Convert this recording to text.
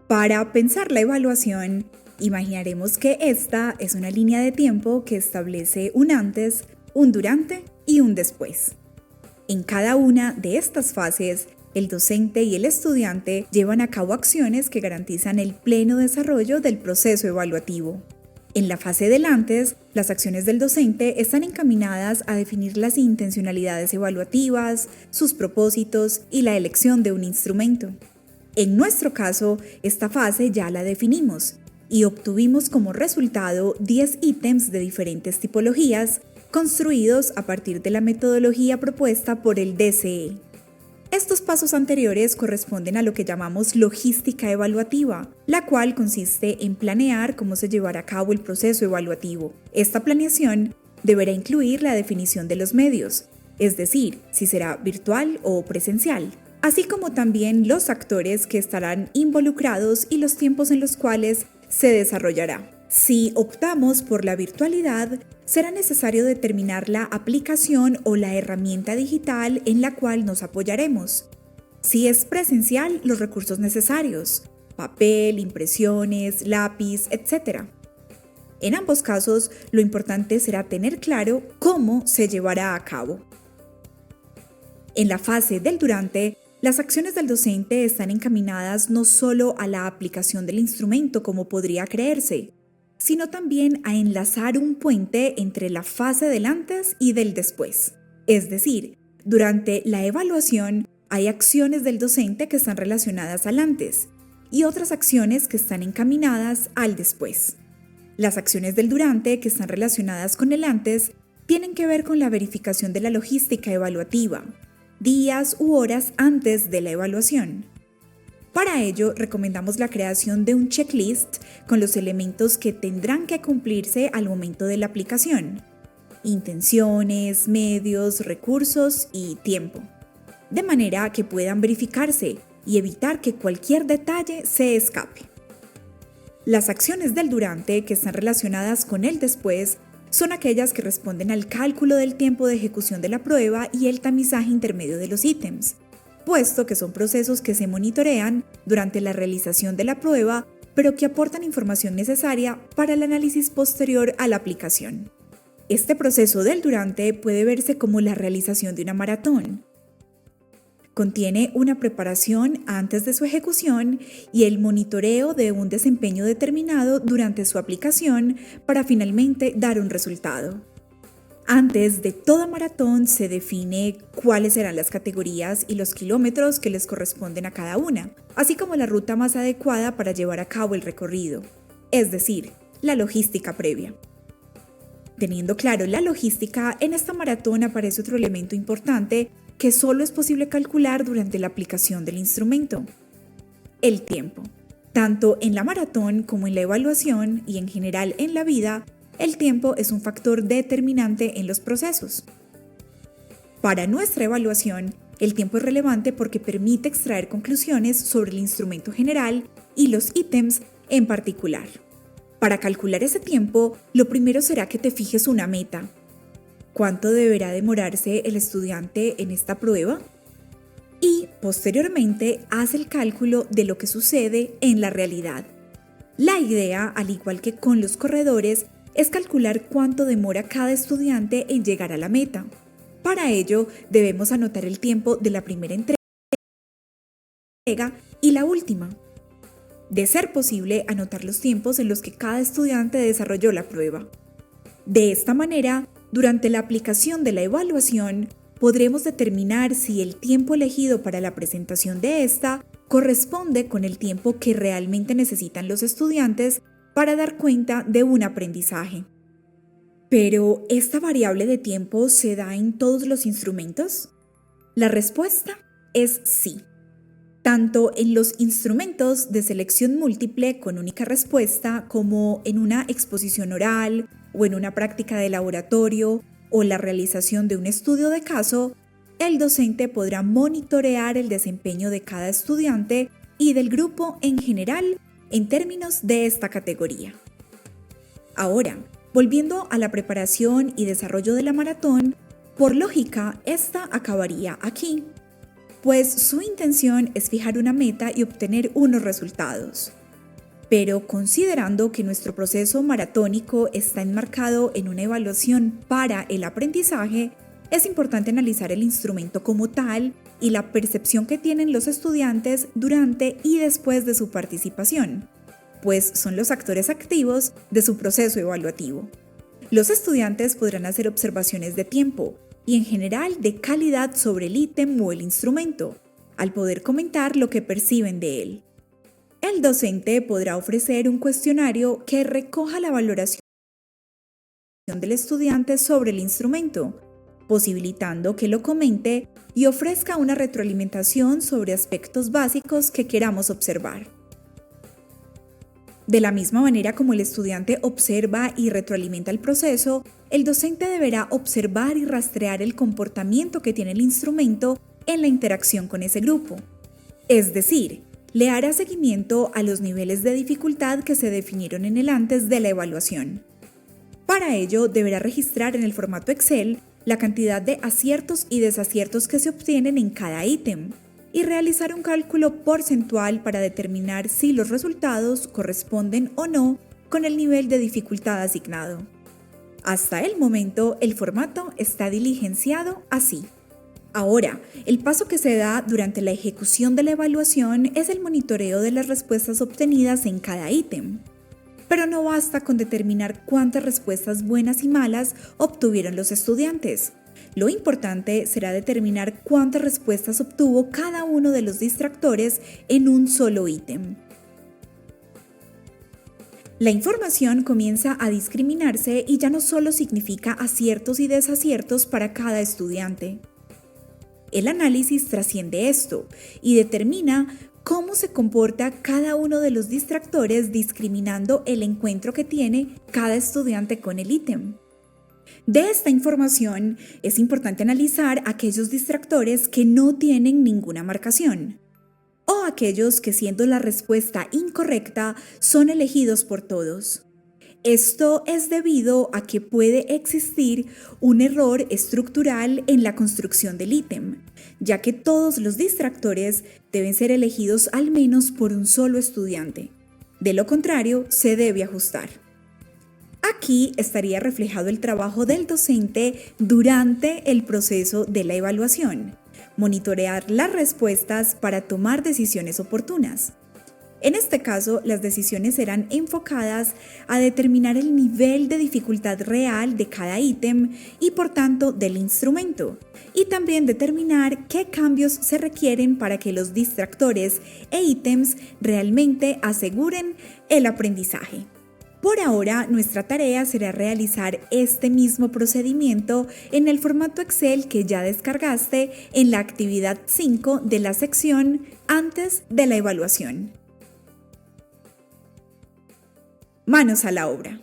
Para pensar la evaluación, imaginaremos que esta es una línea de tiempo que establece un antes, un durante y un después. En cada una de estas fases, el docente y el estudiante llevan a cabo acciones que garantizan el pleno desarrollo del proceso evaluativo. En la fase del antes, las acciones del docente están encaminadas a definir las intencionalidades evaluativas, sus propósitos y la elección de un instrumento. En nuestro caso, esta fase ya la definimos y obtuvimos como resultado 10 ítems de diferentes tipologías construidos a partir de la metodología propuesta por el DCE. Estos pasos anteriores corresponden a lo que llamamos logística evaluativa, la cual consiste en planear cómo se llevará a cabo el proceso evaluativo. Esta planeación deberá incluir la definición de los medios, es decir, si será virtual o presencial, así como también los actores que estarán involucrados y los tiempos en los cuales se desarrollará. Si optamos por la virtualidad, será necesario determinar la aplicación o la herramienta digital en la cual nos apoyaremos. Si es presencial, los recursos necesarios, papel, impresiones, lápiz, etc. En ambos casos, lo importante será tener claro cómo se llevará a cabo. En la fase del durante, las acciones del docente están encaminadas no solo a la aplicación del instrumento como podría creerse, sino también a enlazar un puente entre la fase del antes y del después. Es decir, durante la evaluación hay acciones del docente que están relacionadas al antes y otras acciones que están encaminadas al después. Las acciones del durante que están relacionadas con el antes tienen que ver con la verificación de la logística evaluativa, días u horas antes de la evaluación. Para ello, recomendamos la creación de un checklist con los elementos que tendrán que cumplirse al momento de la aplicación: intenciones, medios, recursos y tiempo, de manera que puedan verificarse y evitar que cualquier detalle se escape. Las acciones del durante que están relacionadas con el después son aquellas que responden al cálculo del tiempo de ejecución de la prueba y el tamizaje intermedio de los ítems, puesto que son procesos que se monitorean durante la realización de la prueba, pero que aportan información necesaria para el análisis posterior a la aplicación. Este proceso del durante puede verse como la realización de una maratón. Contiene una preparación antes de su ejecución y el monitoreo de un desempeño determinado durante su aplicación para finalmente dar un resultado. Antes de toda maratón se define cuáles serán las categorías y los kilómetros que les corresponden a cada una, así como la ruta más adecuada para llevar a cabo el recorrido, es decir, la logística previa. Teniendo claro la logística, en esta maratón aparece otro elemento importante que solo es posible calcular durante la aplicación del instrumento: el tiempo. Tanto en la maratón como en la evaluación y en general en la vida, el tiempo es un factor determinante en los procesos. Para nuestra evaluación, el tiempo es relevante porque permite extraer conclusiones sobre el instrumento general y los ítems en particular. Para calcular ese tiempo, lo primero será que te fijes una meta. ¿Cuánto deberá demorarse el estudiante en esta prueba? Y, posteriormente, haz el cálculo de lo que sucede en la realidad. La idea, al igual que con los corredores, es calcular cuánto demora cada estudiante en llegar a la meta. Para ello, debemos anotar el tiempo de la primera entrega y la última. De ser posible, anotar los tiempos en los que cada estudiante desarrolló la prueba. De esta manera, durante la aplicación de la evaluación, podremos determinar si el tiempo elegido para la presentación de esta corresponde con el tiempo que realmente necesitan los estudiantes para dar cuenta de un aprendizaje. ¿Pero esta variable de tiempo se da en todos los instrumentos? La respuesta es sí. Tanto en los instrumentos de selección múltiple con única respuesta como en una exposición oral o en una práctica de laboratorio o la realización de un estudio de caso, el docente podrá monitorear el desempeño de cada estudiante y del grupo en general en términos de esta categoría. Ahora, volviendo a la preparación y desarrollo de la maratón, por lógica, esta acabaría aquí. pues su intención es fijar una meta y obtener unos resultados. Pero considerando que nuestro proceso maratónico está enmarcado en una evaluación para el aprendizaje, es importante analizar el instrumento como tal y la percepción que tienen los estudiantes durante y después de su participación, pues son los actores activos de su proceso evaluativo. Los estudiantes podrán hacer observaciones de tiempo y en general de calidad sobre el ítem o el instrumento, al poder comentar lo que perciben de él. El docente podrá ofrecer un cuestionario que recoja la valoración del estudiante sobre el instrumento, posibilitando que lo comente y ofrezca una retroalimentación sobre aspectos básicos que queramos observar. De la misma manera como el estudiante observa y retroalimenta el proceso, el docente deberá observar y rastrear el comportamiento que tiene el instrumento en la interacción con ese grupo. Es decir, le hará seguimiento a los niveles de dificultad que se definieron en el antes de la evaluación. Para ello, deberá registrar en el formato Excel la cantidad de aciertos y desaciertos que se obtienen en cada ítem y realizar un cálculo porcentual para determinar si los resultados corresponden o no con el nivel de dificultad asignado. Hasta el momento, el formato está diligenciado así. Ahora, el paso que se da durante la ejecución de la evaluación es el monitoreo de las respuestas obtenidas en cada ítem. Pero no basta con determinar cuántas respuestas buenas y malas obtuvieron los estudiantes. Lo importante será determinar cuántas respuestas obtuvo cada uno de los distractores en un solo ítem. La información comienza a discriminarse y ya no solo significa aciertos y desaciertos para cada estudiante. El análisis trasciende esto y determina cómo se comporta cada uno de los distractores discriminando el encuentro que tiene cada estudiante con el ítem. De esta información es importante analizar aquellos distractores que no tienen ninguna marcación o aquellos que, siendo la respuesta incorrecta, son elegidos por todos. Esto es debido a que puede existir un error estructural en la construcción del ítem, ya que todos los distractores deben ser elegidos al menos por un solo estudiante. De lo contrario, se debe ajustar. Aquí estaría reflejado el trabajo del docente durante el proceso de la evaluación, monitorear las respuestas para tomar decisiones oportunas. En este caso, las decisiones serán enfocadas a determinar el nivel de dificultad real de cada ítem y por tanto del instrumento, y también determinar qué cambios se requieren para que los distractores e ítems realmente aseguren el aprendizaje. Por ahora, nuestra tarea será realizar este mismo procedimiento en el formato Excel que ya descargaste en la actividad 5 de la sección antes de la evaluación. Manos a la obra.